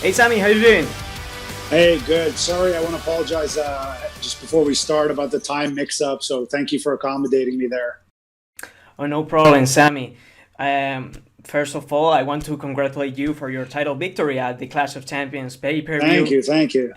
Hey Sammy, how you doing? Hey, good. Sorry, I want to apologize just before we start about the time mix-up. So thank you for accommodating me there. Oh, no problem, Sammy. Um, First of all, I want to congratulate you for your title victory at the Clash of Champions Thank pay-per-view. you, thank you.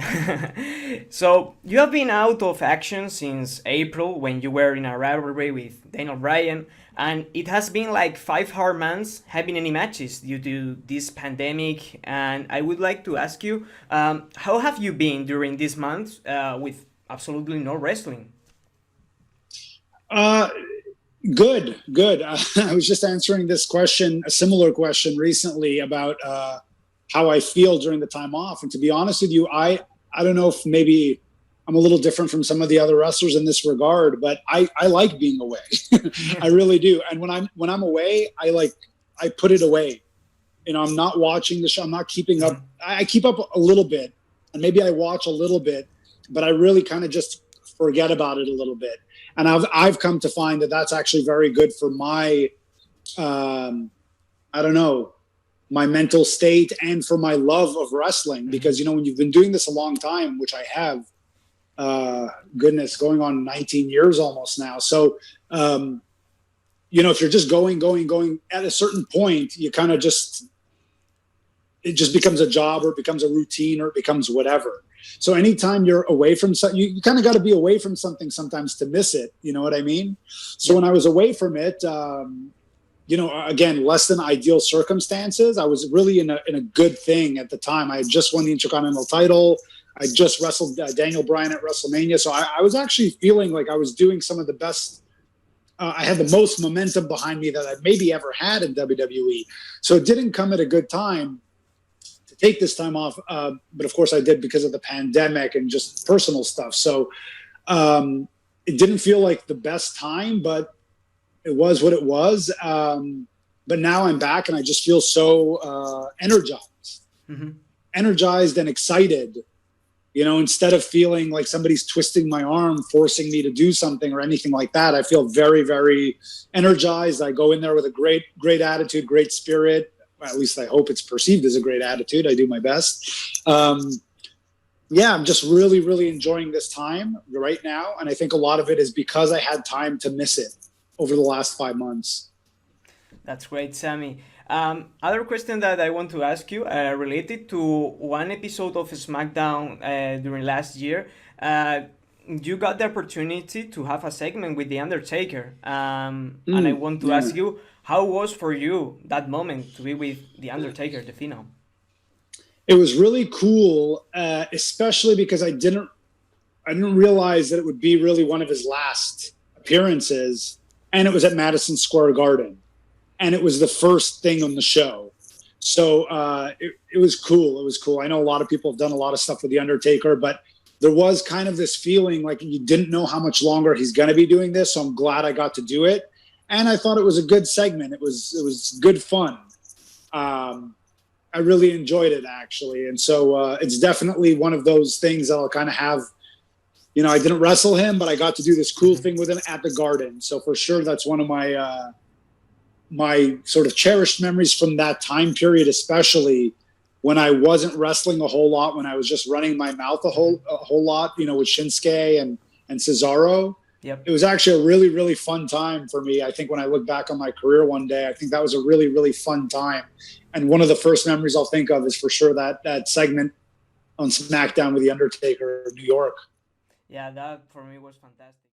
So, you have been out of action since April when you were in a rivalry with Daniel Bryan, and it has been like 5 hard months having any matches due to this pandemic. And I would like to ask you, how have you been during this month with absolutely no wrestling? Uh, Good, good. I was just answering this question, a similar question recently about how I feel during the time off. And to be honest with you, I don't know if maybe I'm a little different from some of the other wrestlers in this regard, but I like being away. I really do. And when I'm away, I put it away. I'm not watching the show. I'm not keeping up. I keep up a little bit, and maybe I watch a little bit, but I really kind of just forget about it a little bit. And I've come to find that that's actually very good for my, I don't know, my mental state and for my love of wrestling. Because when you've been doing this a long time, which I have, goodness, going on 19 years almost now. So, if you're just going at a certain point, you kind of it just becomes a job, or it becomes a routine, or it becomes whatever. So anytime you're away from something, you kind of got to be away from something sometimes to miss it. You know what I mean? So when I was away from it, again, less than ideal circumstances, I was really in a good thing at the time. I had just won the Intercontinental title. I just wrestled Daniel Bryan at WrestleMania. So I was actually feeling like I was doing some of the best. I had the most momentum behind me that I maybe ever had in WWE. So it didn't come at a good time to take this time off. But of course I did because of the pandemic and just personal stuff. So it didn't feel like the best time, but it was what it was. But now I'm back and I just feel so energized and excited. Instead of feeling like somebody's twisting my arm, forcing me to do something or anything like that, I feel very, very energized. I go in there with a great, great attitude, great spirit. At least I hope it's perceived as a great attitude. I do my best. I'm just really, really enjoying this time right now. And I think a lot of it is because I had time to miss it over the last 5 months. That's great, Sammy. Other question that I want to ask you, related to one episode of SmackDown during last year. You got the opportunity to have a segment with the Undertaker, and I want to Yeah. ask you, how was for you that moment to be with the Undertaker, the Phenom? It was really cool, especially because I didn't realize that it would be really one of his last appearances, and it was at Madison Square Garden, and it was the first thing on the show. So it was cool. It was cool. I know a lot of people have done a lot of stuff with the Undertaker, but there was kind of this feeling like you didn't know how much longer he's going to be doing this. So I'm glad I got to do it, and I thought it was a good segment. It was good fun. I really enjoyed it, actually, and so it's definitely one of those things that I'll kind of have. I didn't wrestle him, but I got to do this cool thing with him at the Garden. So for sure, that's one of my sort of cherished memories from that time period, especially when I wasn't wrestling a whole lot, when I was just running my mouth a whole lot, with Shinsuke and Cesaro. Yep. It was actually a really, really fun time for me. I think when I look back on my career one day, I think that was a really, really fun time. And one of the first memories I'll think of is for sure that segment on SmackDown with the Undertaker in New York. Yeah, that for me was fantastic.